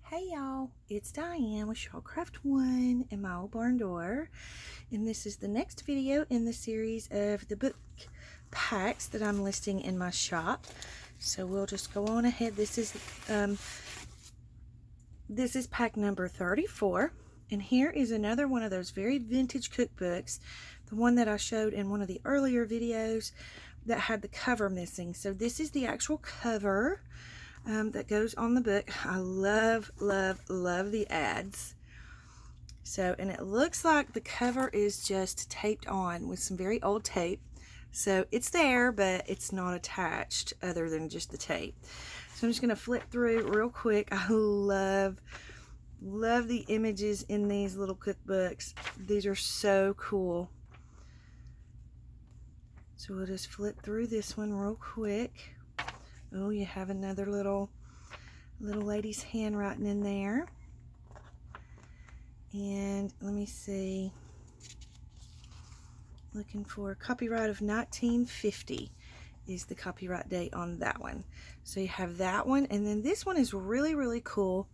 Hey y'all, it's Diane with Shawcraft One and my old barn door, and this is the next video in the series of the book packs that I'm listing in my shop. So we'll just go on ahead. This is pack number 34, and here is another one of those very vintage cookbooks, the one that I showed in one of the earlier videos that had the cover missing. So this is the actual cover that goes on the book. I love the ads. So, and it looks like the cover is just taped on with some very old tape. So it's there, but it's not attached other than just the tape. So I'm just going to flip through real quick. I love the images in these little cookbooks. These are so cool. So we'll just flip through this one real quick. Oh, you have another little lady's handwriting in there. And let me see. Looking for copyright of 1950 is the copyright date on that one. So you have that one, and then this one is really cool.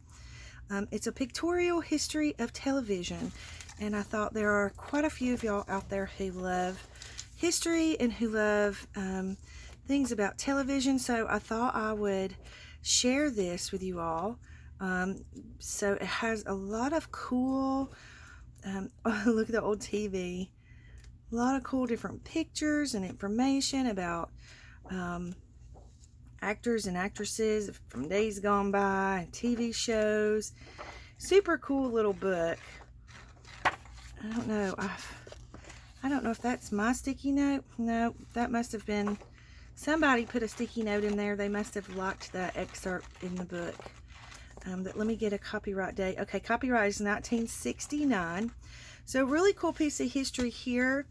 It's a pictorial history of television, and I thought there are quite a few of y'all out there who love history and who love things about television, so I thought I would share this with you all. So it has a lot of cool, oh, look at the old TV, a lot of cool different pictures and information about actors and actresses from days gone by and TV shows. Super cool little book. I don't know, I don't know if that's my sticky note. No, that must have been somebody put a sticky note in there. They must have locked that excerpt in the book. Let me get a copyright date. Okay, copyright is 1969. So really cool piece of history here.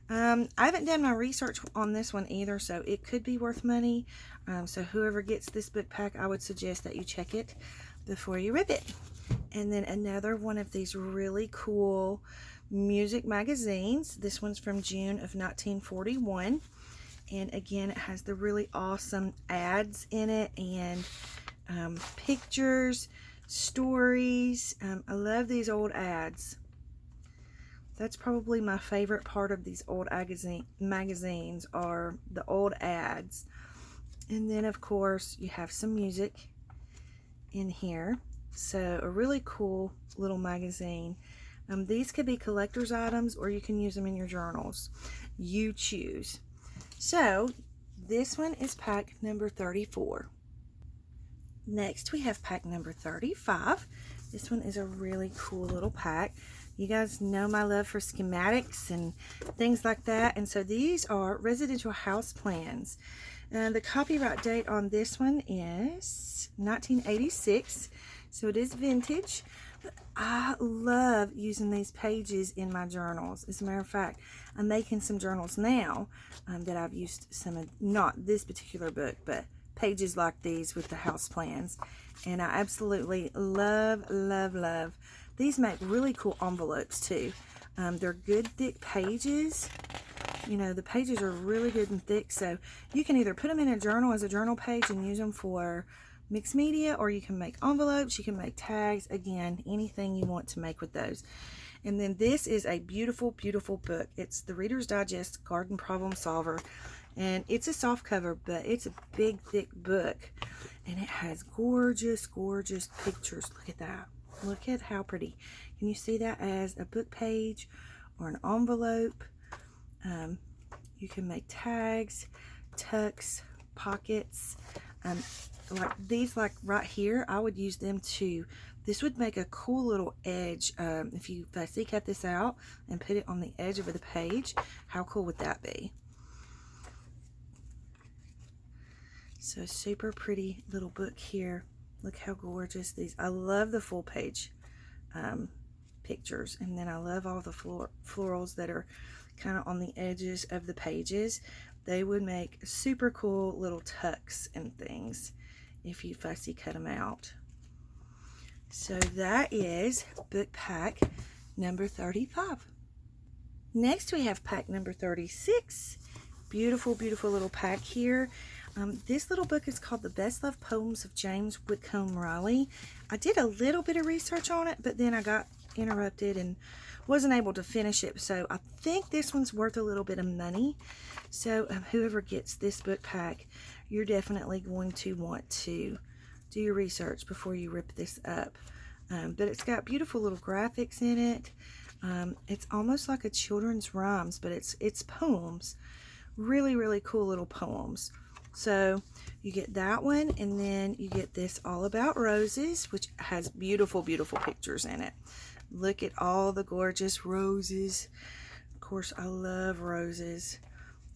I haven't done my research on this one either, so it could be worth money. So whoever gets this book pack, I would suggest that you check it before you rip it. And then another one of these really cool music magazines. This one's from June of 1941. And again, it has the really awesome ads in it and pictures, stories. I love these old ads. That's probably my favorite part of these old magazines are the old ads. And then, of course, you have some music in here. So a really cool little magazine. These could be collector's items, or you can use them in your journals. You choose. So this one is pack number 34. Next we have pack number 35. This one is a really cool little pack. You guys know my love for schematics and things like that, and so these are residential house plans. The copyright date on this one is 1986, so it is vintage. But I love using these pages in my journals. As a matter of fact, I'm making some journals now that I've used some of, not this particular book, but pages like these with the house plans. And I absolutely love these. Make really cool envelopes too. They're good thick pages. You know, the pages are really good and thick, so you can either put them in a journal as a journal page and use them for mixed media, or you can make envelopes, you can make tags, again, anything you want to make with those. And then this is a beautiful book. It's the Reader's Digest Garden Problem Solver, and it's a soft cover, but it's a big thick book, and it has gorgeous pictures. Look at that. Look at how pretty. Can you see that as a book page or an envelope? You can make tags, tucks, pockets. Like these, like right here, I would use them to, this would make a cool little edge. If you fussy cut this out and put it on the edge of the page, how cool would that be? So super pretty little book here. Look how gorgeous these, I love the full page pictures, and then I love all the florals that are kind of on the edges of the pages. They would make super cool little tucks and things if you fussy cut them out. So that is book pack number 35. Next we have pack number 36. Beautiful little pack here. This little book is called The Best Loved Poems of James Whitcomb Riley. I did a little bit of research on it, but then I got interrupted and wasn't able to finish it. So I think this one's worth a little bit of money. So whoever gets this book pack, you're definitely going to want to do your research before you rip this up. But it's got beautiful little graphics in it. It's almost like a children's rhymes, but it's poems. Really, really cool little poems. So you get that one, and then you get this All About Roses, which has beautiful, beautiful pictures in it. Look at all the gorgeous roses. Of course, I love roses.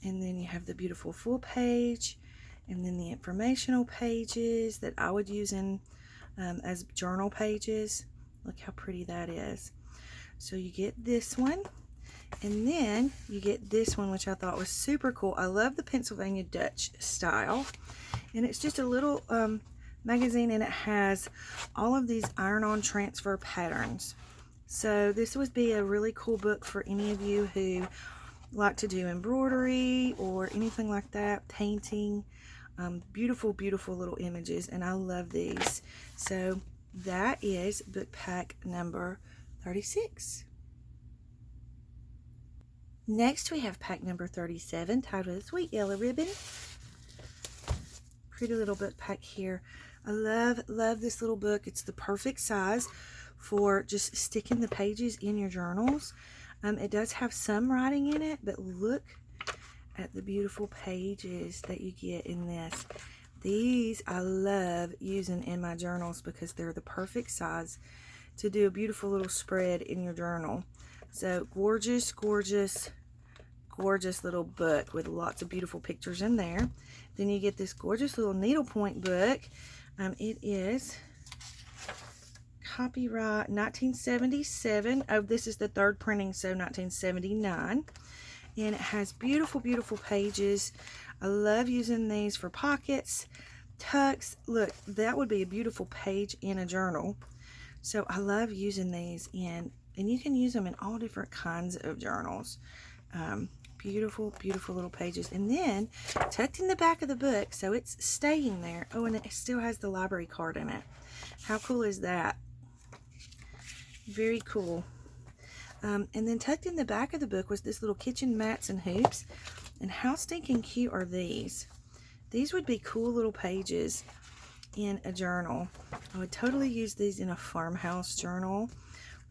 And then you have the beautiful full page, and then the informational pages that I would use in as journal pages. Look how pretty that is. So you get this one, and then you get this one, which I thought was super cool. I love the Pennsylvania Dutch style, and it's just a little magazine, and it has all of these iron-on transfer patterns. So this would be a really cool book for any of you who like to do embroidery or anything like that, painting. Beautiful, beautiful little images, and I love these. So that is book pack number 36. Next we have pack number 37, titled Sweet Yellow Ribbon. Pretty little book pack here. I love this little book. It's the perfect size for just sticking the pages in your journals. It does have some writing in it, but look at the beautiful pages that you get in this. These I love using in my journals because they're the perfect size to do a beautiful little spread in your journal. So gorgeous, gorgeous, gorgeous little book with lots of beautiful pictures in there. Then you get this gorgeous little needlepoint book. It is copyright 1977. Oh, this is the third printing, so 1979. And it has beautiful, beautiful pages. I love using these for pockets, tucks. Look, that would be a beautiful page in a journal. So I love using these in, and you can use them in all different kinds of journals. Beautiful, beautiful little pages. And then tucked in the back of the book, so it's staying there. Oh, and it still has the library card in it. How cool is that? Very cool. And then tucked in the back of the book was this little kitchen mats and hoops. And how stinking cute are these? These would be cool little pages in a journal. I would totally use these in a farmhouse journal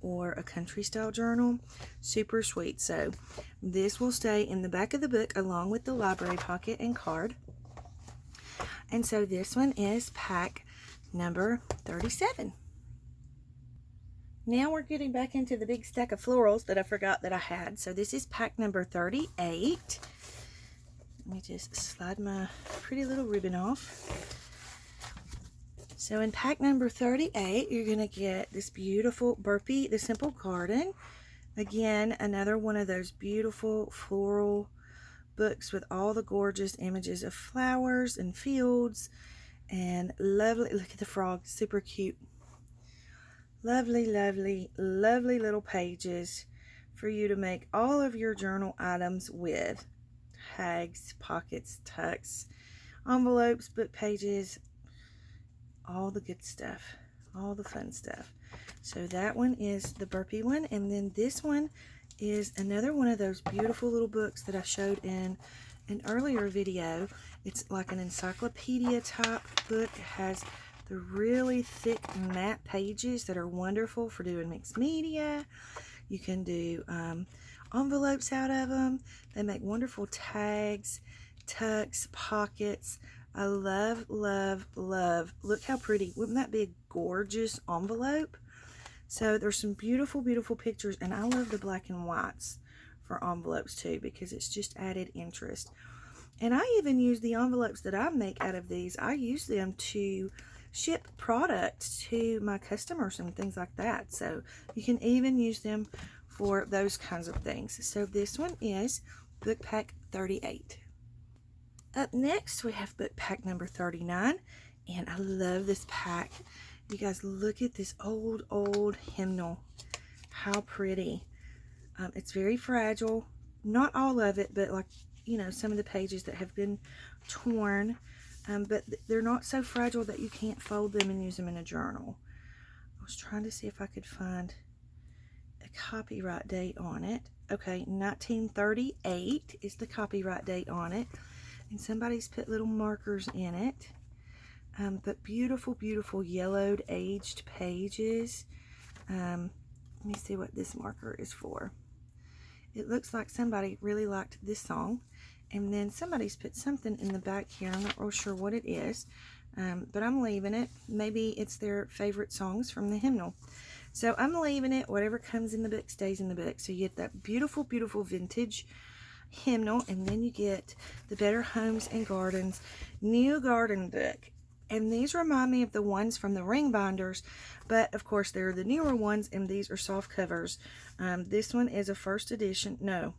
or a country style journal. Super sweet. So this will stay in the back of the book along with the library pocket and card. And so this one is pack number 37. Now we're getting back into the big stack of florals that I forgot that I had. So this is pack number 38. Let me just slide my pretty little ribbon off. So in pack number 38, you're going to get this beautiful Burpee the Simple Garden. Again, another one of those beautiful floral books with all the gorgeous images of flowers and fields. And lovely, look at the frog, super cute. Lovely, lovely, lovely little pages for you to make all of your journal items with. Tags, pockets, tucks, envelopes, book pages, all the good stuff, all the fun stuff. So that one is the Burpee one, and then this one is another one of those beautiful little books that I showed in an earlier video. It's like an encyclopedia type book. It has the really thick matte pages that are wonderful for doing mixed media. You can do envelopes out of them. They make wonderful tags, tucks, pockets. I love, love, love. Look how pretty. Wouldn't that be a gorgeous envelope? So there's some beautiful, beautiful pictures, and I love the black and whites for envelopes too because it's just added interest. And I even use the envelopes that I make out of these. I use them to ship products to my customers and things like that. So you can even use them for those kinds of things. So this one is book pack 38. Up next we have book pack number 39, and I love this pack. You guys, look at this old hymnal. How pretty. It's very fragile. Not all of it, but like, you know, some of the pages that have been torn. but they're not so fragile that you can't fold them and use them in a journal. I was trying to see if I could find a copyright date on it. Okay, 1938 is the copyright date on it, and somebody's put little markers in it. But beautiful, beautiful yellowed aged pages. Let me see what this marker is for. It looks like somebody really liked this song, and then somebody's put something in the back here. I'm not real sure what it is, but I'm leaving it. Maybe it's their favorite songs from the hymnal. So I'm leaving it. Whatever comes in the book stays in the book. So you get that beautiful, beautiful vintage hymnal, and then you get the Better Homes and Gardens new garden book. And these remind me of the ones from the ring binders, but of course they're the newer ones, and these are soft covers. This one is a first edition. No,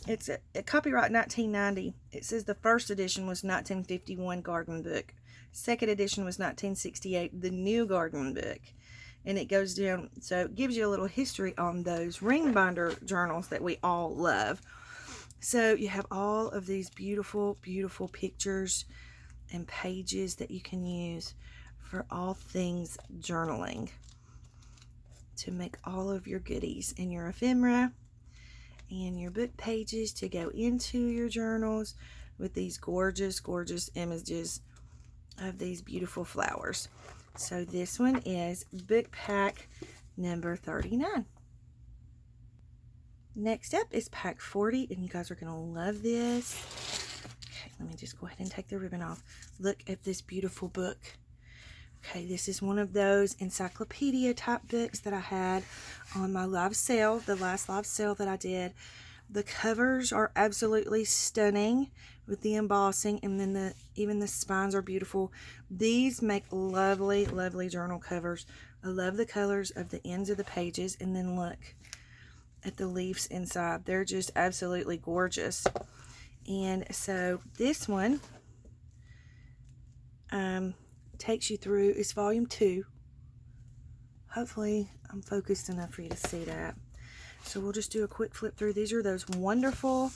it's a copyright 1990. It says the first edition was 1951 garden book. Second edition was 1968, the new garden book. And it goes down, so it gives you a little history on those ring binder journals that we all love. So you have all of these beautiful, beautiful pictures and pages that you can use for all things journaling to make all of your goodies in your ephemera and your book pages to go into your journals with these gorgeous, gorgeous images of these beautiful flowers. So this one is book pack number 39. Next up is pack 40, and you guys are going to love this. Okay, let me just go ahead and take the ribbon off. Look at this beautiful book. Okay, this is one of those encyclopedia type books that I had on my live sale, the last live sale that I did. The covers are absolutely stunning with the embossing, and then even the spines are beautiful. These make lovely, lovely journal covers. I love the colors of the ends of the pages, and then look at the leaves inside. They're just absolutely gorgeous. And so this one takes you through, it's volume 2. Hopefully I'm focused enough for you to see that. So we'll just do a quick flip through. These are those wonderful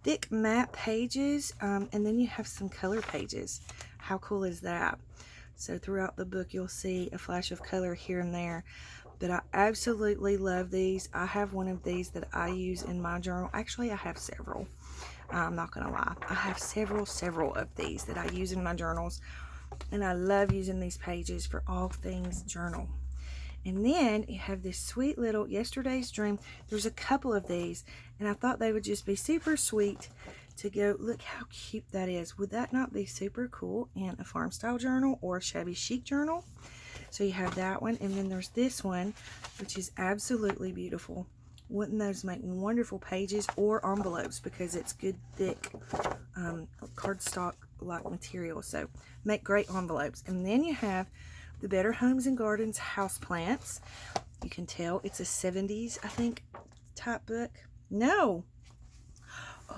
thick matte pages, and then you have some color pages. How cool is that? So throughout the book you'll see a flash of color here and there, but I absolutely love these. I have one of these that I use in my journal. Actually, I have several. I'm not gonna lie, I have several of these that I use in my journals, and I love using these pages for all things journal. And then you have this sweet little Yesterday's Dream. There's a couple of these, and I thought they would just be super sweet to go. Look how cute that is. Would that not be super cool in a farm style journal or a shabby chic journal? So you have that one, and then there's this one, which is absolutely beautiful. Wouldn't those make wonderful pages or envelopes, because it's good thick cardstock like material, so make great envelopes. And then you have the Better Homes and Gardens houseplants. You can tell it's a 70s, I think, type book. No,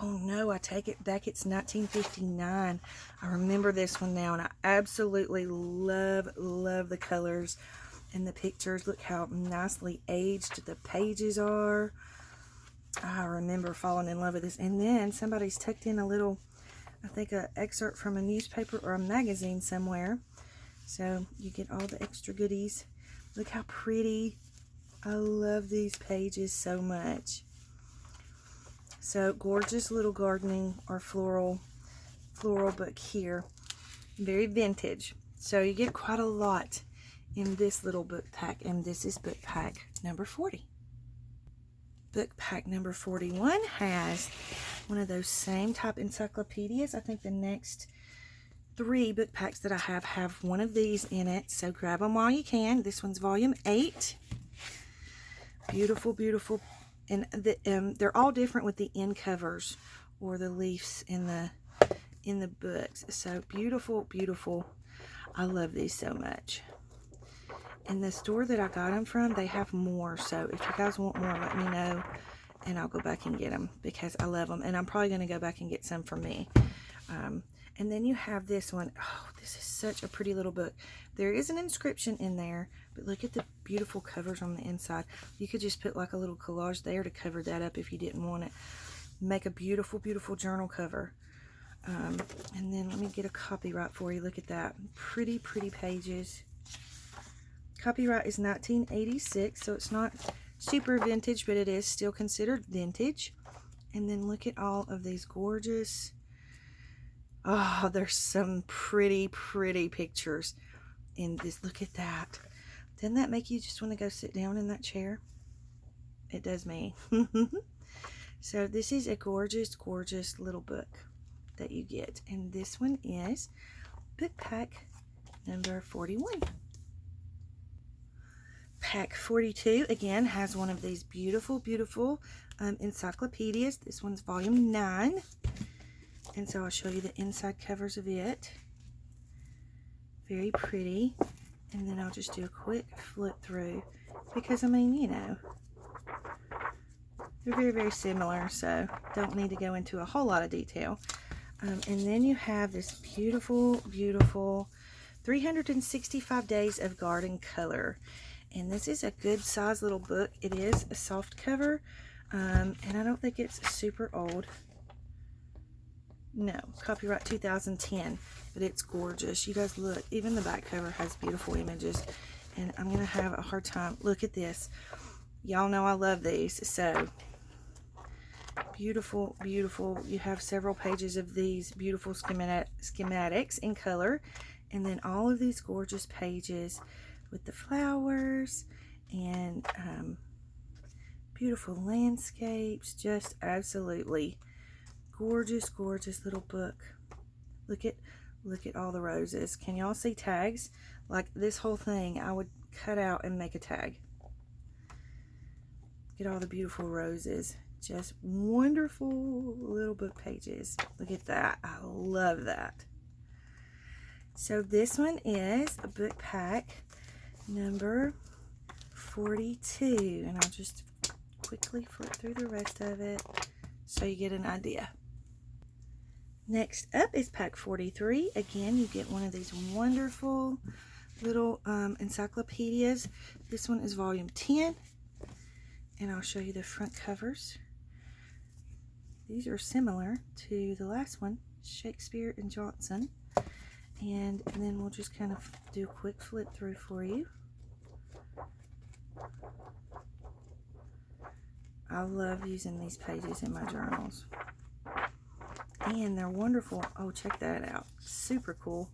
oh no, I take it back, it's 1959. I remember this one now, and I absolutely love the colors and the pictures. Look how nicely aged the pages are. I remember falling in love with this. And then somebody's tucked in a little, I think, an excerpt from a newspaper or a magazine somewhere. So you get all the extra goodies. Look how pretty. I love these pages so much. So gorgeous little gardening or floral book here. Very vintage. So you get quite a lot in this little book pack, and this is book pack number 40. Book pack number 41 has one of those same type encyclopedias. I think the next 3 book packs that I have one of these in it, so grab them while you can. This one's volume 8. Beautiful, beautiful. And they're all different with the end covers or the leaves in the books. So beautiful, beautiful. I love these so much. And the store that I got them from, they have more. So if you guys want more, let me know, and I'll go back and get them, because I love them. And I'm probably going to go back and get some for me. And then you have this one. Oh, this is such a pretty little book. There is an inscription in there, but look at the beautiful covers on the inside. You could just put like a little collage there to cover that up if you didn't want it. Make a beautiful, beautiful journal cover. And then let me get a copyright for you. Look at that. Pretty, pretty pages. Copyright is 1986, so it's not super vintage, but it is still considered vintage. And then look at all of these gorgeous, oh, there's some pretty, pretty pictures in this. Look at that. Doesn't that make you just want to go sit down in that chair? It does me. So this is a gorgeous, gorgeous little book that you get. And this one is book pack number 41. Pack 42, again, has one of these beautiful, beautiful encyclopedias. This one's volume 9. And so I'll show you the inside covers of it. Very pretty. And then I'll just do a quick flip through because, I mean, you know, they're very, very similar, so don't need to go into a whole lot of detail. And then you have this beautiful, beautiful 365 Days of Garden Color. And this is a good size little book. It is a soft cover, and I don't think it's super old. No, copyright 2010, but it's gorgeous. You guys look, even the back cover has beautiful images, and I'm going to have a hard time. Look at this. Y'all know I love these, so beautiful, beautiful. You have several pages of these beautiful schematics in color, and then all of these gorgeous pages with the flowers and beautiful landscapes. Just absolutely gorgeous, gorgeous little book. Look at all the roses. Can y'all see tags? Like this whole thing I would cut out and make a tag. Look at all the beautiful roses. Just wonderful little book pages. Look at that. I love that. So this one is a book pack number 42, and I'll just quickly flip through the rest of it so you get an idea. Next up is pack 43. Again, you get one of these wonderful little encyclopedias. This one is volume 10, and I'll show you the front covers. These are similar to the last one, Shakespeare and Johnson. And then we'll just kind of do a quick flip through for you. I love using these pages in my journals. And they're wonderful. Oh, check that out. Super cool.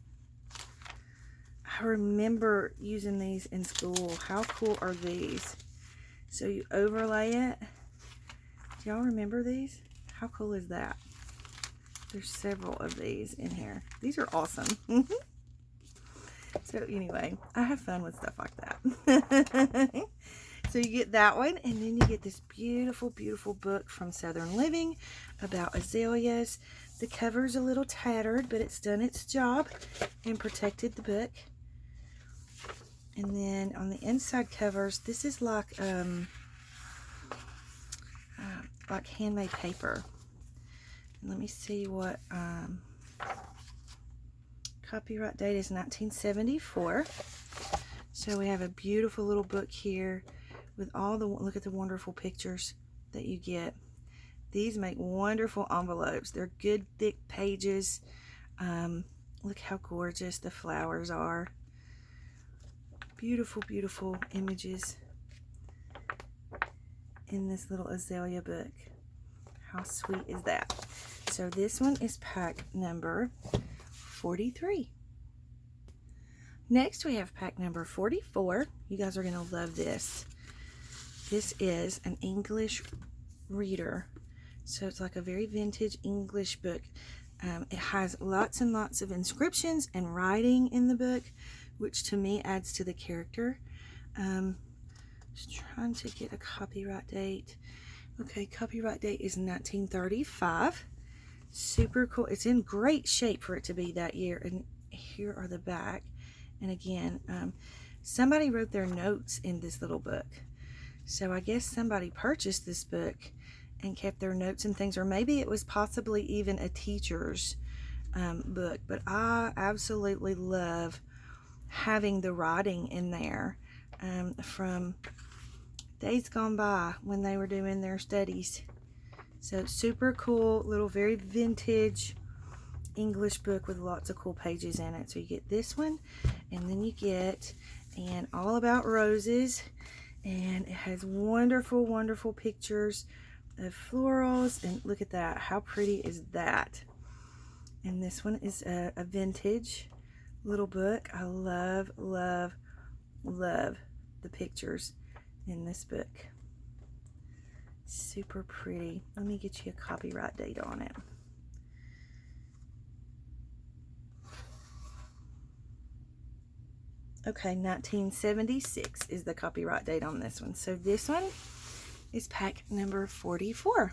I remember using these in school. How cool are these? So you overlay it. Do y'all remember these? How cool is that? There's several of these in here. These are awesome. So anyway, I have fun with stuff like that. So you get that one, and then you get this beautiful, beautiful book from Southern Living about azaleas. The cover's a little tattered, but it's done its job and protected the book. And then on the inside covers, this is like handmade paper. And let me see what copyright date is 1974. So we have a beautiful little book here with all the, look at the wonderful pictures that you get. These make wonderful envelopes. They're good thick pages. Look how gorgeous the flowers are. Beautiful, beautiful images in this little azalea book. How sweet is that? So this one is pack number 43. Next we have pack number 44. You guys are going to love this. This is an English reader. So it's like a very vintage English book. It has lots and lots of inscriptions and writing in the book, which to me adds to the character. Just trying to get a copyright date. Okay, copyright date is 1935. Super cool. It's in great shape for it to be that year. And here are the back. And again, somebody wrote their notes in this little book. So I guess somebody purchased this book and kept their notes and things, or maybe it was possibly even a teacher's book. But I absolutely love having the writing in there from days gone by when they were doing their studies. So super cool, little very vintage English book with lots of cool pages in it. So you get this one, and then you get an All About Roses, and it has wonderful, wonderful pictures of florals, and look at that. How pretty is that? And this one is a vintage little book. I love, love, love the pictures in this book. Super pretty. Let me get you a copyright date on it. Okay, 1976 is the copyright date on this one. So this one is pack number 44.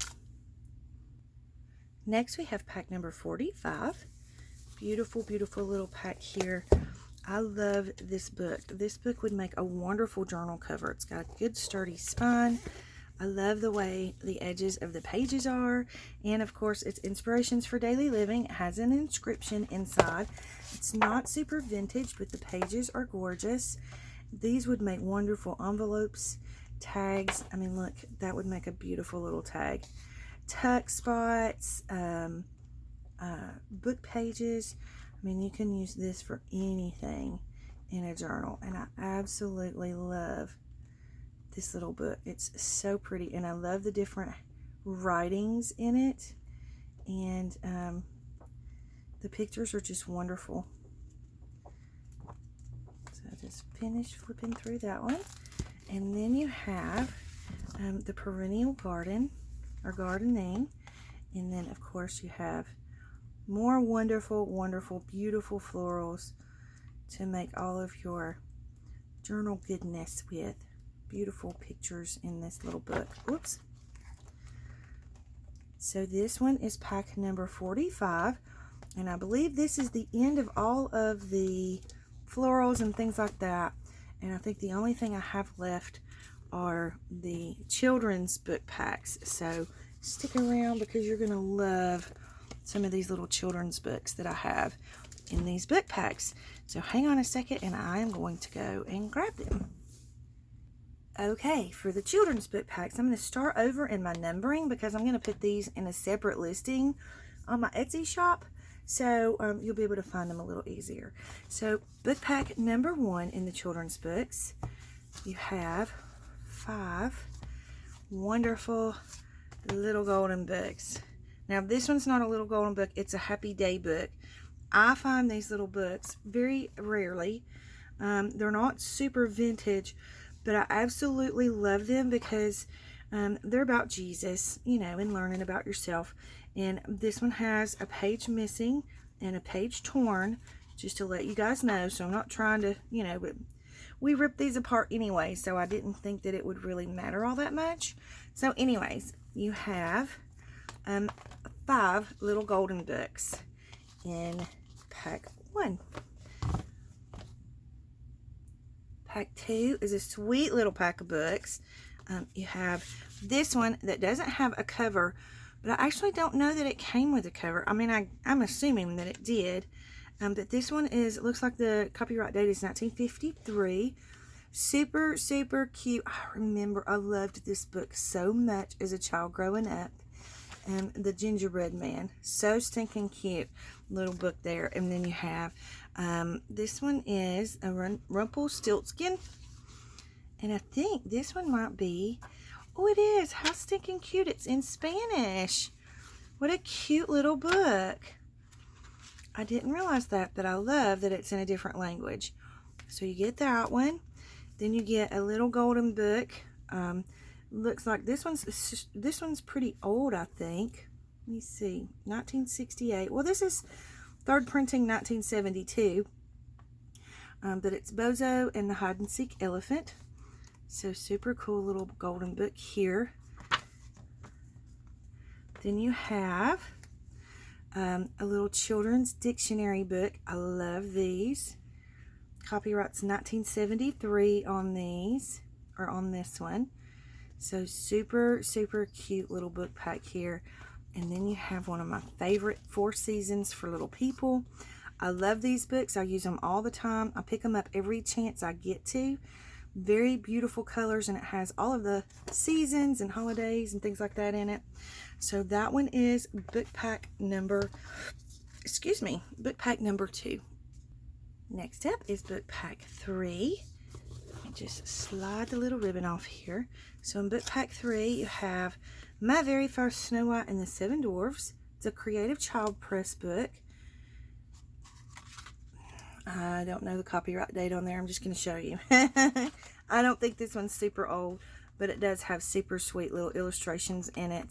Next we have pack number 45. Beautiful, beautiful little pack here. I love this book. This book would make a wonderful journal cover. It's got a good sturdy spine. I love the way the edges of the pages are, and of course it's inspirations for daily living. It has an inscription inside. It's not super vintage, but the pages are gorgeous. These would make wonderful envelopes, tags. I mean, look, that would make a beautiful little tag. Tuck spots, book pages. I mean, you can use this for anything in a journal, and I absolutely love this little book. It's so pretty, and I love the different writings in it, and the pictures are just wonderful. So I just finished flipping through that one, and then you have the Perennial Garden, or Gardening, and then of course you have more wonderful, wonderful, beautiful florals to make all of your journal goodness with. Beautiful pictures in this little book. Oops. So this one is pack number 45, and I believe this is the end of all of the florals and things like that, and I think the only thing I have left are the children's book packs. So stick around, because you're gonna love some of these little children's books that I have in these book packs. So hang on a second, and I am going to go and grab them. Okay, for the children's book packs, I'm going to start over in my numbering, because I'm going to put these in a separate listing on my Etsy shop, so you'll be able to find them a little easier. So book pack number 1 in the children's books, you have 5 wonderful little golden books. Now this one's not a little golden book, it's a happy day book. I find these little books very rarely. They're not super vintage, but I absolutely love them, because they're about Jesus, you know, and learning about yourself. And this one has a page missing and a page torn, just to let you guys know. So I'm not trying to, you know, but we ripped these apart anyway, so I didn't think that it would really matter all that much. So anyways, you have 5 little golden books in pack 1. Pack 2 is a sweet little pack of books. You have this one that doesn't have a cover, but I actually don't know that it came with a cover. I mean, I'm assuming that it did. But this one looks like the copyright date is 1953. Super, super cute. I remember I loved this book so much as a child growing up. The Gingerbread Man. So stinking cute little book there. And then you have this one is a Rumpelstiltskin, and I think this one might be, oh, it is, how stinking cute, it's in Spanish. What a cute little book. I didn't realize that, but I love that it's in a different language. So you get that one, then you get a little golden book. Looks like this one's pretty old, I think. Let me see, 1968. Well, this is third printing 1972, but it's Bozo and the Hide and Seek Elephant. So super cool little golden book here. Then you have a little children's dictionary book. I love these. Copyright's 1973 on these, or on this one. So super, super cute little book pack here. And then you have one of my favorite, 4 Seasons for Little People. I love these books. I use them all the time. I pick them up every chance I get to. Very beautiful colors, and it has all of the seasons and holidays and things like that in it. So that one is book pack number excuse me, book pack number 2. Next up is book pack 3. Let me just slide the little ribbon off here. So in book pack 3, you have My Very First Snow White and the Seven Dwarfs. It's a Creative Child Press book. I don't know the copyright date on there. I'm just going to show you. I don't think this one's super old, but it does have super sweet little illustrations in it.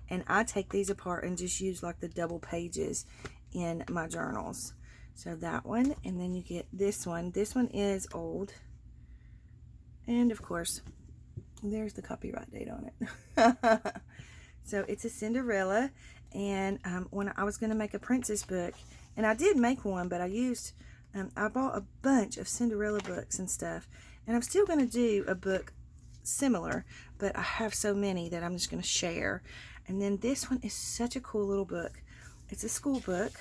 And I take these apart and just use like the double pages in my journals. So that one, and then you get this one. This one is old. And of course, there's the copyright date on it. So it's a Cinderella. And when I was going to make a princess book, and I did make one, but I bought a bunch of Cinderella books and stuff. And I'm still going to do a book similar, but I have so many that I'm just going to share. And then this one is such a cool little book. It's a school book.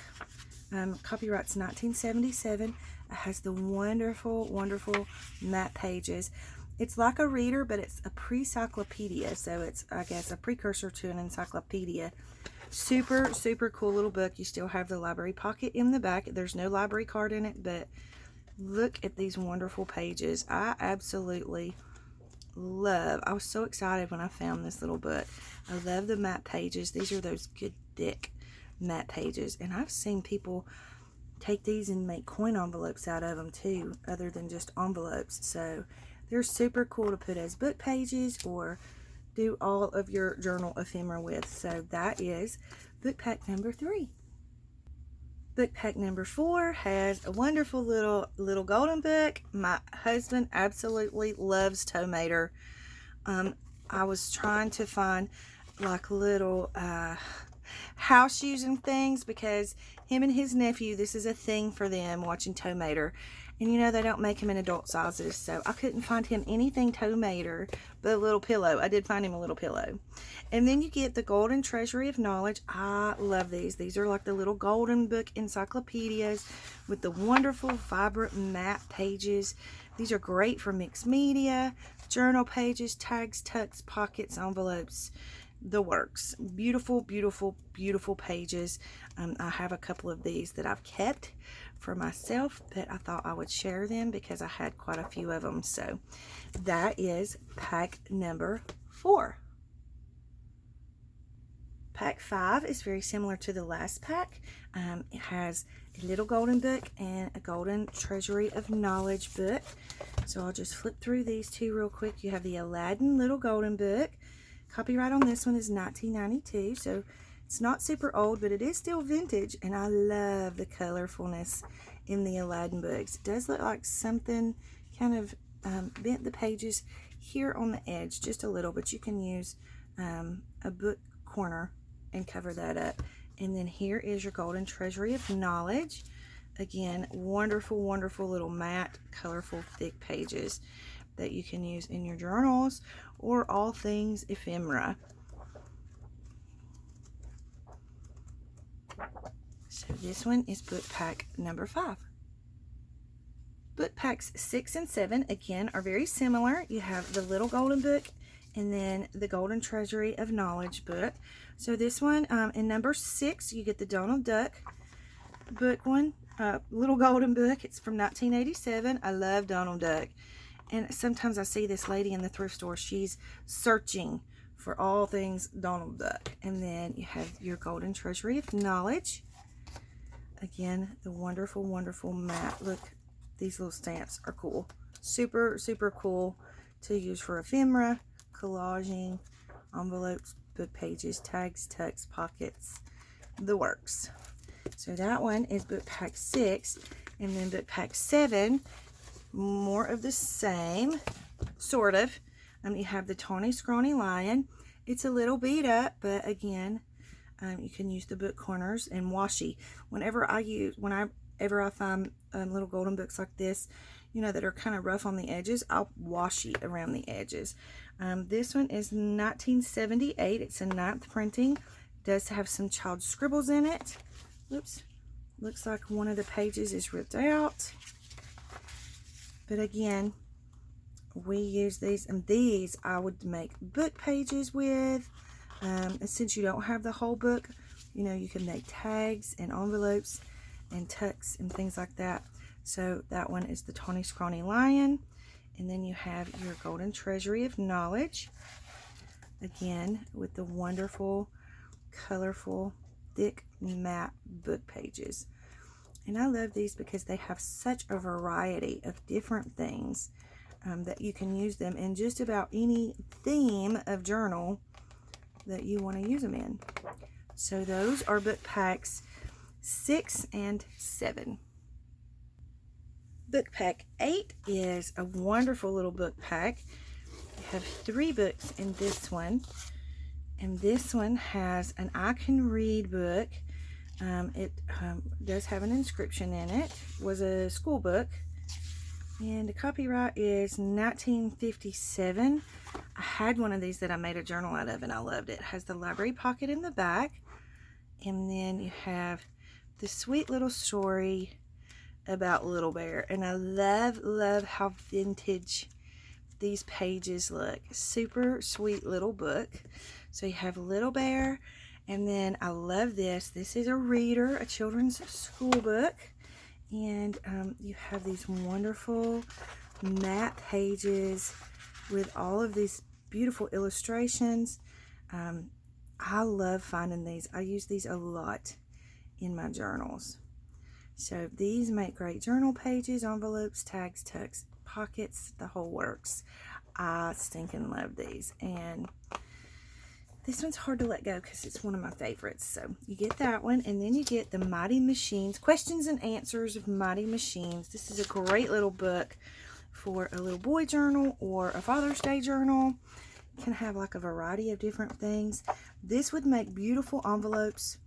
Copyright's 1977. It has the wonderful, wonderful map pages. It's like a reader, but it's a pre-cyclopedia. So it's, I guess, a precursor to an encyclopedia. Super, super cool little book. You still have the library pocket in the back. There's no library card in it, but look at these wonderful pages. I absolutely love. I was so excited when I found this little book. I love the map pages. These are those good thick map pages, and I've seen people take these and make coin envelopes out of them too, other than just envelopes. So they're super cool to put as book pages or do all of your journal ephemera with. So that is book pack number 3. Book pack number 4 has a wonderful little golden book. My husband absolutely loves Tomater. I was trying to find like little house using things, because him and his nephew, this is a thing for them, watching Tomater. And you know, they don't make him in adult sizes, so I couldn't find him anything Tomater but a little pillow. I did find him a little pillow. And then you get the Golden Treasury of Knowledge. I love these. These are like the little golden book encyclopedias with the wonderful vibrant map pages. These are great for mixed media, journal pages, tags, tucks, pockets, envelopes, the works. Beautiful, beautiful, beautiful pages. I have a couple of these that I've kept for myself, but I thought I would share them because I had quite a few of them. So that is pack number 4. Pack 5 is very similar to the last pack. It has a little golden book and a Golden Treasury of Knowledge book. So I'll just flip through these two real quick. You have the Aladdin little golden book. Copyright on this one is 1992, so it's not super old, but it is still vintage, and I love the colorfulness in the Aladdin books. It does look like something kind of bent the pages here on the edge just a little, but you can use a book corner and cover that up. And then here is your Golden Treasury of Knowledge. Again, wonderful, wonderful little matte, colorful, thick pages that you can use in your journals or all things ephemera. So this one is book pack number 5. Book packs 6 and 7 again are very similar. You have the little golden book and then the Golden Treasury of Knowledge book. So this one, in number 6, you get the Donald Duck book one, little golden book. It's from 1987. I love Donald Duck. And sometimes I see this lady in the thrift store. She's searching for all things Donald Duck. And then you have your Golden Treasury of Knowledge. Again, the wonderful, wonderful map. Look, these little stamps are cool. Super, super cool to use for ephemera, collaging, envelopes, book pages, tags, tucks, pockets, the works. So that one is book pack 6. And then book pack 7, more of the same, sort of. You have the Tawny Scrawny Lion. It's a little beat up, but again, you can use the book corners and washi. Whenever I find little golden books like this, you know, that are kind of rough on the edges, I'll washi around the edges. This one is 1978. It's a 9th printing. It does have some child scribbles in it. Oops. Looks like one of the pages is ripped out. But again, we use these, and these I would make book pages with. And since you don't have the whole book, You know, you can make tags and envelopes and tucks and things like that. So that one is the Tawny Scrawny Lion. And then you have your Golden Treasury of Knowledge. Again, with the wonderful, colorful, thick matte book pages. And I love these because they have such a variety of different things that you can use them in just about any theme of journal that you want to use them in. So those are book packs 6 and 7. Book pack 8 is a wonderful little book pack. You have 3 books in this one. And this one has an I Can Read book. It does have an inscription in it. It was a school book. And the copyright is 1957. I had one of these that I made a journal out of and I loved it. It has the library pocket in the back. And then you have the sweet little story about Little Bear. And I love how vintage these pages look. Super sweet little book. So you have Little Bear. And then I love this. This is a reader, a children's school book. And you have these wonderful matte pages with all of these beautiful illustrations. I love finding these. I use these a lot in my journals. So these make great journal pages, envelopes, tags, tucks, pockets, the whole works. I stinking love these. And this one's hard to let go because it's one of my favorites. So you get that one, and then you get the Mighty Machines, Questions and Answers of Mighty Machines. This is a great little book for a little boy journal or a Father's Day journal. It can have like a variety of different things. This would make beautiful envelopes.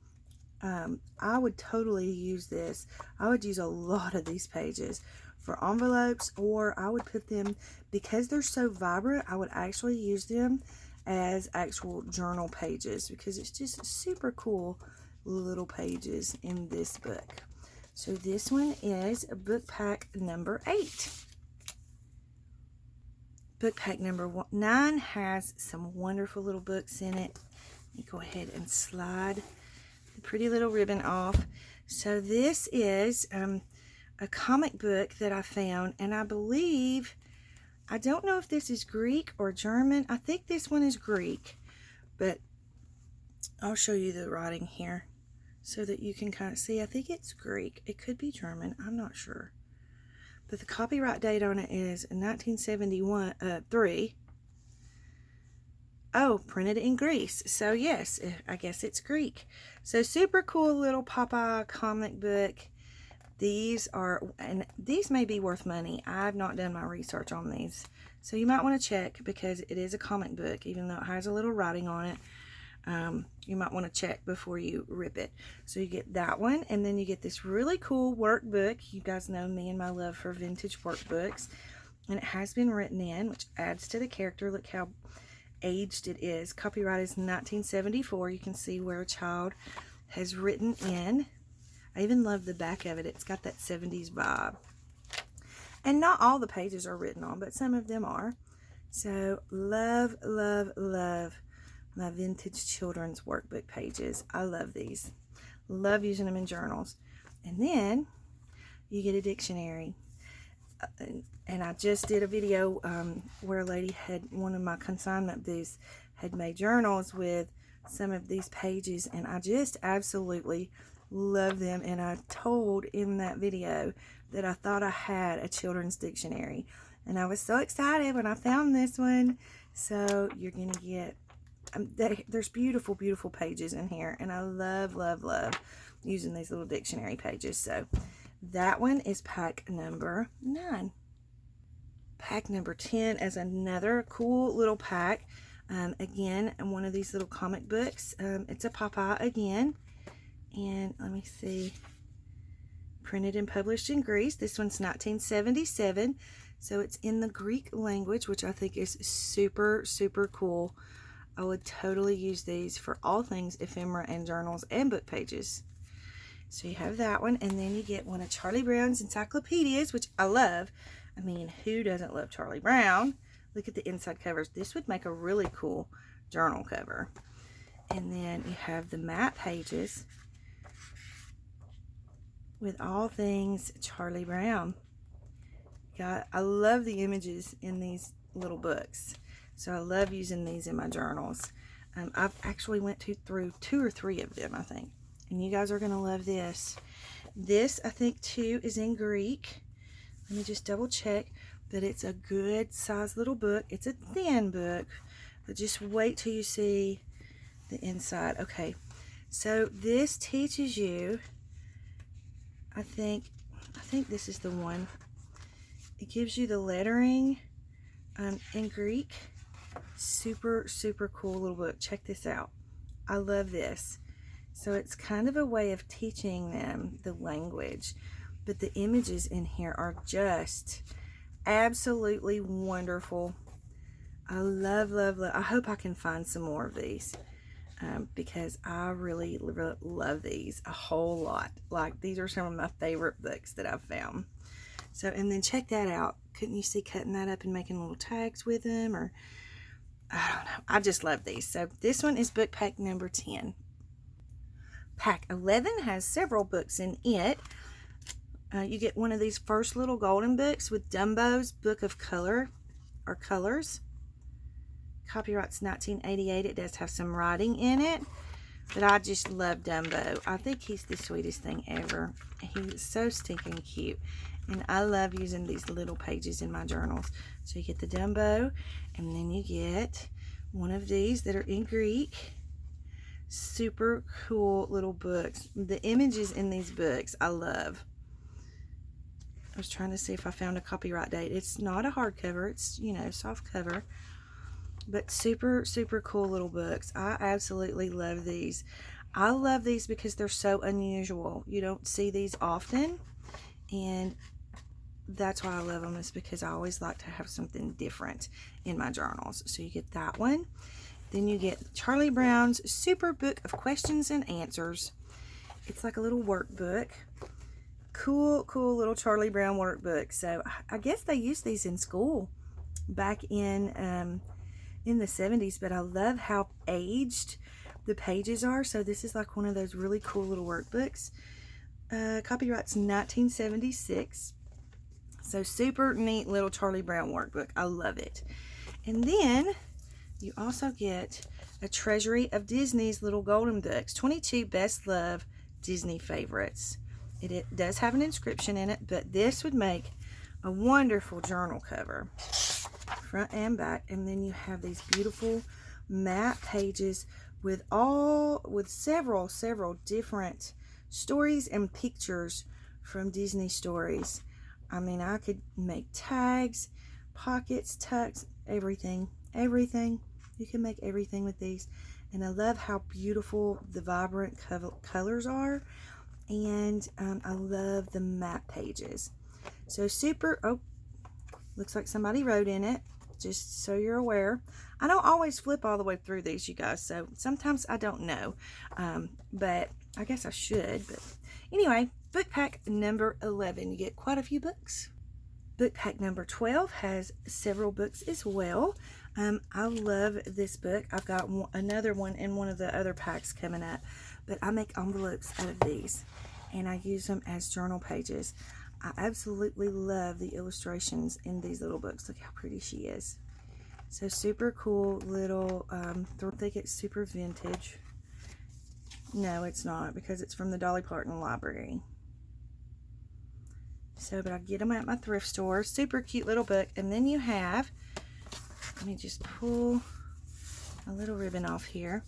I would totally use this. I would use a lot of these pages for envelopes, or I would put them, because they're so vibrant, I would actually use them as actual journal pages because it's just super cool little pages in this book. So this one is book pack number 8. Book pack number 9 has some wonderful little books in it. Let me go ahead and slide the pretty little ribbon off. So this is a comic book that I found, and I believe, I don't know if this is Greek or German. I think this one is Greek, but I'll show you the writing here so that you can kind of see. I think it's Greek. It could be German. I'm not sure. But the copyright date on it is 1973. Oh, printed in Greece. So yes, I guess it's Greek. So super cool little Popeye comic book. These are, and these may be worth money. I've not done my research on these. So you might want to check because it is a comic book, even though it has a little writing on it. You might want to check before you rip it. So you get that one, and then you get this really cool workbook. You guys know me and my love for vintage workbooks. And it has been written in, which adds to the character. Look how aged it is. Copyright is 1974. You can see where a child has written in. I even love the back of it. It's got that 70s vibe. And not all the pages are written on, but some of them are. So love my vintage children's workbook pages. I love these. Love using them in journals. And then you get a dictionary. And I just did a video where a lady had, one of my consignment booths had made journals with some of these pages, and I just absolutely love them. And I told in that video that I thought I had a children's dictionary, and I was so excited when I found this one. So you're gonna get there's beautiful pages in here, and I love using these little dictionary pages. So that one is pack number 9. Pack number 10 is another cool little pack. Again, one of these little comic books. It's a Popeye again. And let me see. Printed and published in Greece. This one's 1977. So it's in the Greek language, which I think is super cool. I would totally use these for all things ephemera and journals and book pages. So you have that one, and then you get one of Charlie Brown's encyclopedias, which I love. I mean, who doesn't love Charlie Brown? Look at the inside covers. This would make a really cool journal cover. And then you have the map pages with all things Charlie Brown. God, I love the images in these little books. So I love using these in my journals. I've actually went through 2 or 3 of them, I think. And you guys are going to love this. This, I think, too, is in Greek. Let me just double check. But it's a good size little book. It's a thin book. But just wait till you see the inside. Okay. So this teaches you, I think this is the one. It gives you the lettering in Greek. Super, super cool little book. Check this out. I love this. So it's kind of a way of teaching them the language. But the images in here are just absolutely wonderful. I love, love, love. I hope I can find some more of these. Because I really, really love these a whole lot. Like, these are some of my favorite books that I've found. So, and then check that out. Couldn't you see cutting that up and making little tags with them? Or, I don't know. I just love these. So, this one is book pack number 10. Pack 11 has several books in it. You get one of these first little golden books with Dumbo's Book of Color, or Colors. Copyright's 1988. It does have some writing in it, but I just love Dumbo. I think he's the sweetest thing ever. He's so stinking cute, and I love using these little pages in my journals. So you get the Dumbo, and then you get one of these that are in Greek. Super cool little books. The images in these books I love. I was trying to see if I found a copyright date. It's not a hardcover. It's, you know, soft cover. But super, super cool little books. I absolutely love these. I love these because they're so unusual. You don't see these often. And that's why I love them, is because I always like to have something different in my journals. So you get that one. Then you get Charlie Brown's Super Book of Questions and Answers. It's like a little workbook. Cool, cool little Charlie Brown workbook. So I guess they used these in school back in the 70s, but I love how aged the pages are. So this is like one of those really cool little workbooks. Copyright's 1976. So super neat little Charlie Brown workbook. I love it. And then you also get a treasury of Disney's little golden books. 22 best loved Disney favorites. It does have an inscription in it, but this would make a wonderful journal cover. Front and back. And then you have these beautiful map pages with several different stories and pictures from Disney stories. I mean, I could make tags, pockets, tucks, everything. You can make everything with these. And I love how beautiful the vibrant colors are. And I love the map pages. So super, oh, looks like somebody wrote in it, just so you're aware. I don't always flip all the way through these, you guys, so sometimes I don't know. But I guess I should. But anyway, book pack number 11. You get quite a few books. Book pack number 12 has several books as well. I love this book. I've got another one in one of the other packs coming up. But I make envelopes out of these, and I use them as journal pages. I absolutely love the illustrations in these little books. Look how pretty she is. So super cool little, I think it's super vintage. No, it's not, because it's from the Dolly Parton Library. So, but I get them at my thrift store. Super cute little book. And then you have, let me just pull a little ribbon off here.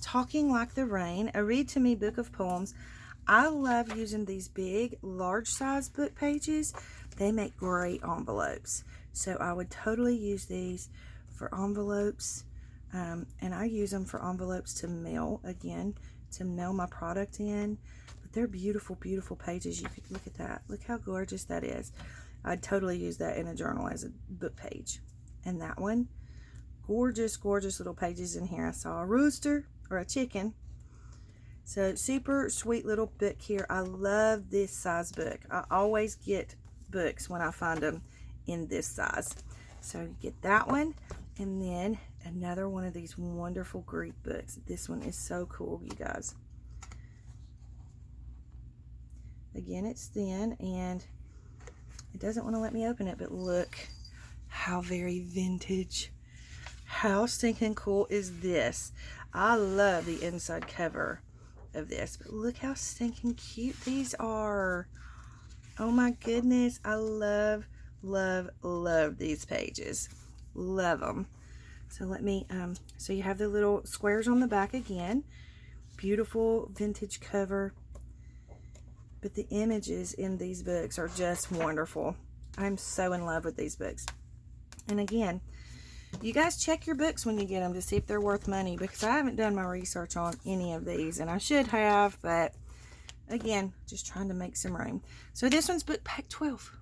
Talking Like the Rain, a read to me book of poems. I love using these big, large size book pages. They make great envelopes. So I would totally use these for envelopes. And I use them for envelopes to mail, again, to mail my product in. But they're beautiful, beautiful pages. You could look at that. Look how gorgeous that is. I'd totally use that in a journal as a book page. And that one, gorgeous, gorgeous little pages in here. I saw a rooster or a chicken. So super sweet little book here. I love this size book. I always get books when I find them in this size. So you get that one. And then another one of these wonderful Greek books. This one is so cool, you guys. Again, it's thin and it doesn't want to let me open it, but look how very vintage. How stinking cool is this? I love the inside cover of this, but look how stinking cute these are. Oh my goodness, I love, love, love these pages. Love them. So let me, so you have the little squares on the back again. Beautiful vintage cover. But the images in these books are just wonderful. I'm so in love with these books. And again, you guys check your books when you get them to see if they're worth money, because I haven't done my research on any of these, and I should have, but again, just trying to make some room. So this one's book pack 12.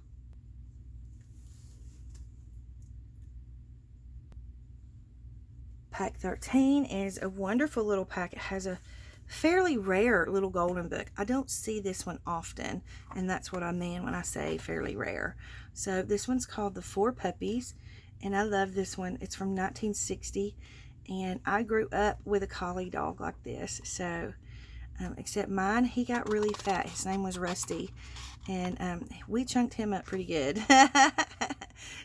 Pack 13 is a wonderful little pack. It has a fairly rare little golden book. I don't see this one often, and that's what I mean when I say fairly rare. So this one's called The Four Puppies, and I love this one. It's from 1960, and I grew up with a collie dog like this. So except mine, he got really fat. His name was Rusty, and we chunked him up pretty good.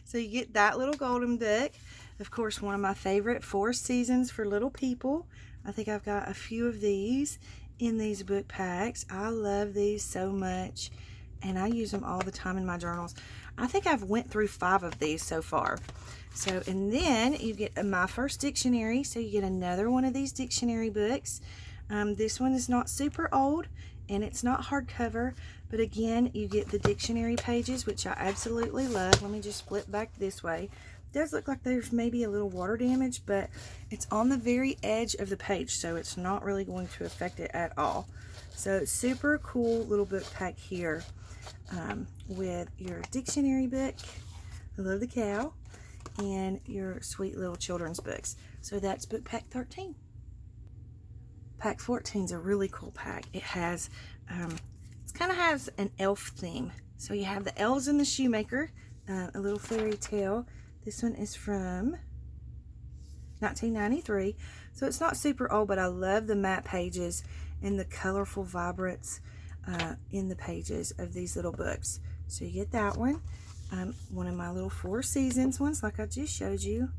So you get that little golden book. Of course, one of my favorite, Four Seasons for Little People. I think I've got a few of these in these book packs. I love these so much, and I use them all the time in my journals. I think I've went through 5 of these so far. So, and then you get My First Dictionary. So you get another one of these dictionary books. This one is not super old, and it's not hardcover, but again, you get the dictionary pages, which I absolutely love. Let me just flip back this way. It does look like there's maybe a little water damage, but it's on the very edge of the page, so it's not really going to affect it at all. So super cool little book pack here with your dictionary book, I love the cow, and your sweet little children's books. So that's book pack 13. Pack 14 is a really cool pack. It has, it kind of has an elf theme. So you have the Elves and the Shoemaker, a little fairy tale. This one is from 1993, so it's not super old, but I love the matte pages and the colorful vibrance in the pages of these little books. So you get that one. One of my little Four Seasons ones, like I just showed you.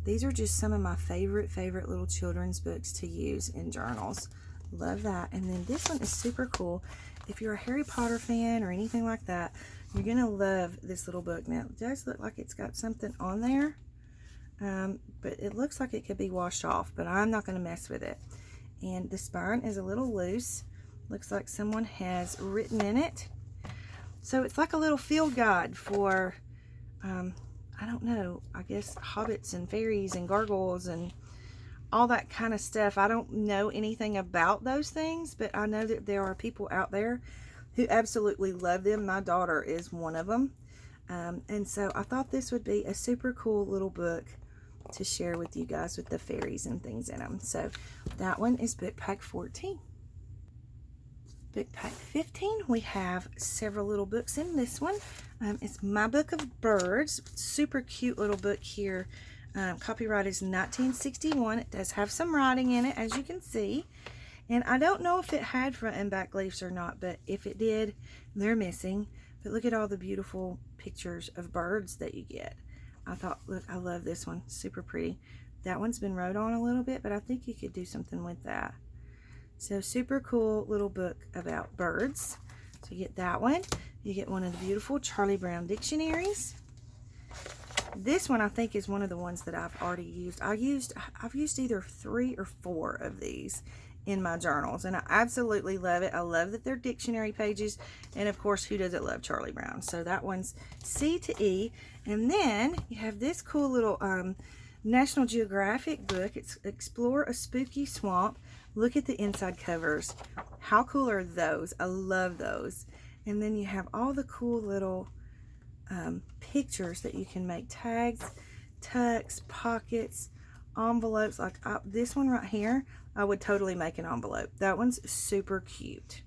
These are just some of my favorite little children's books to use in journals. Love that. And then this one is super cool. If you're a Harry Potter fan or anything like that, you're going to love this little book. Now, it does look like it's got something on there, but it looks like it could be washed off, but I'm not going to mess with it. And the spine is a little loose. Looks like someone has written in it. So it's like a little field guide for, I don't know, I guess hobbits and fairies and gargoyles and all that kind of stuff. I don't know anything about those things, but I know that there are people out there who absolutely love them. My daughter is one of them. And so I thought this would be a super cool little book to share with you guys with the fairies and things in them. So that one is book pack 14. Book pack 15, we have several little books in this one. It's My Book of Birds. Super cute little book here. Copyright is 1961. It does have some writing in it, as you can see. And I don't know if it had front and back leaves or not, but if it did, they're missing. But look at all the beautiful pictures of birds that you get. I thought, look, I love this one. Super pretty. That one's been wrote on a little bit, but I think you could do something with that. So super cool little book about birds. So you get that one. You get one of the beautiful Charlie Brown dictionaries. This one I think is one of the ones that I've already used. I've used either 3 or 4 of these in my journals, and I absolutely love it. I love that they're dictionary pages, and of course, who doesn't love Charlie Brown? So that one's C to E. And then you have this cool little National Geographic book. It's Explore a Spooky Swamp. Look at the inside covers. How cool are those? I love those. And then you have all the cool little pictures that you can make. Tags, tucks, pockets, envelopes. Like this one right here, I would totally make an envelope. That one's super cute.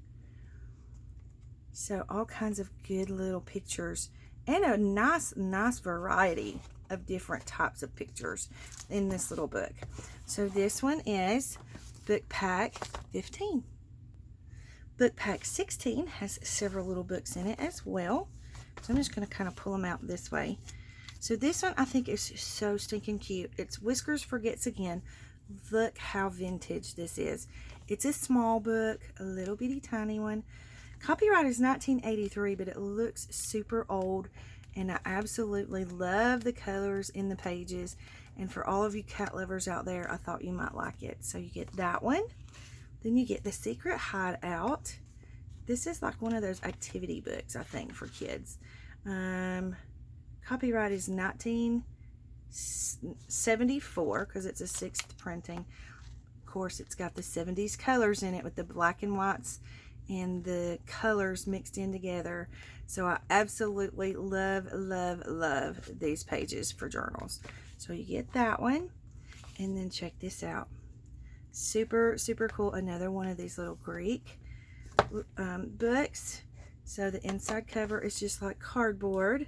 So all kinds of good little pictures and a nice variety of different types of pictures in this little book. So this one is Book Pack 15. Book Pack 16 has several little books in it as well. So I'm just going to kind of pull them out this way. So this one I think is so stinking cute. It's Whiskers Forgets Again. Look how vintage this is. It's a small book, a little bitty tiny one. Copyright is 1983, but it looks super old, and I absolutely love the colors in the pages. And for all of you cat lovers out there, I thought you might like it. So you get that one. Then you get The Secret Hideout. This is like one of those activity books, I think, for kids. Copyright is 1974 because it's a 6th printing. Of course, it's got the 70s colors in it with the black and whites and the colors mixed in together. So I absolutely love, love, love these pages for journals. So you get that one. And then check this out. Super, super cool. Another one of these little Greek books. So the inside cover is just like cardboard.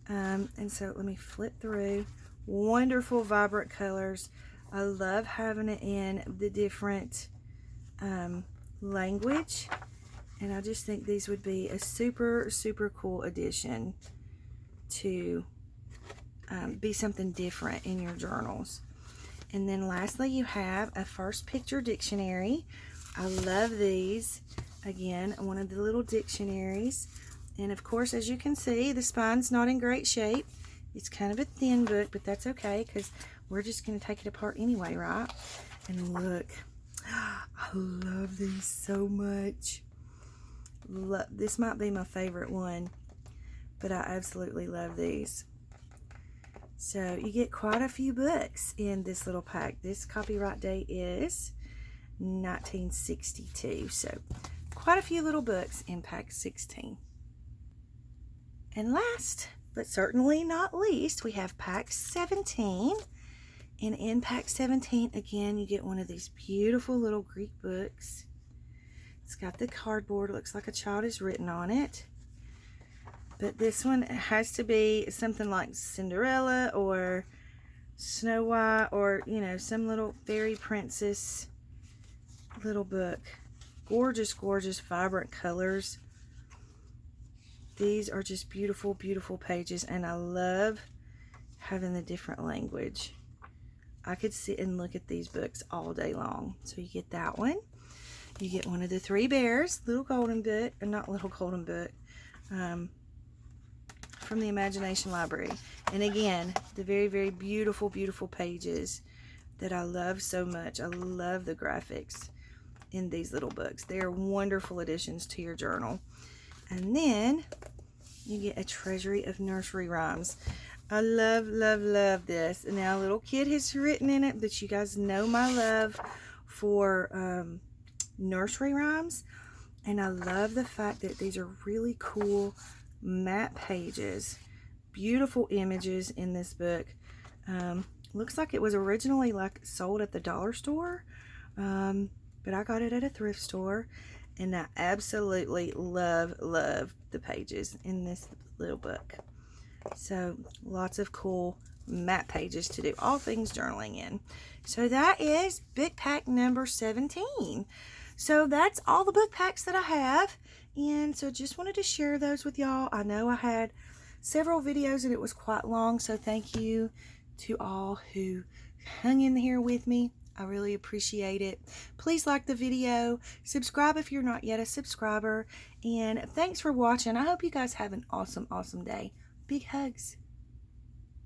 And so let me flip through. Wonderful, vibrant colors. I love having it in the different language. And I just think these would be a super, super cool addition to be something different in your journals. And then lastly, you have a first picture dictionary. I love these. Again, one of the little dictionaries. And of course, as you can see, the spine's not in great shape. It's kind of a thin book, but that's okay because we're just going to take it apart anyway, right? And look, I love these so much. This might be my favorite one, but I absolutely love these. So you get quite a few books in this little pack. This copyright date is 1962. So quite a few little books in pack 16. And last, but certainly not least, we have pack 17. And in pack 17, again, you get one of these beautiful little Greek books. It's got the cardboard. Looks like a child has written on it. But this one has to be something like Cinderella or Snow White or, you know, some little fairy princess little book. Gorgeous, gorgeous, vibrant colors. These are just beautiful, beautiful pages, and I love having the different language. I could sit and look at these books all day long. So you get that one. You get one of the Three Bears, Little Golden Book, or not Little Golden Book, from the Imagination Library. And again, the very, very beautiful, beautiful pages that I love so much. I love the graphics in these little books. They are wonderful additions to your journal. And then you get a treasury of nursery rhymes. I love, love, love this. And now a little kid has written in it, but you guys know my love for nursery rhymes. And I love the fact that these are really cool matte pages. Beautiful images in this book. Looks like it was originally like sold at the dollar store. But I got it at a thrift store. And I absolutely love, love the pages in this little book. So lots of cool matte pages to do all things journaling in. So that is book pack number 17. So that's all the book packs that I have. And so just wanted to share those with y'all. I know I had several videos and it was quite long. So thank you to all who hung in here with me. I really appreciate it. Please like the video, subscribe if you're not yet a subscriber, and thanks for watching. I hope you guys have an awesome, awesome day. Big hugs.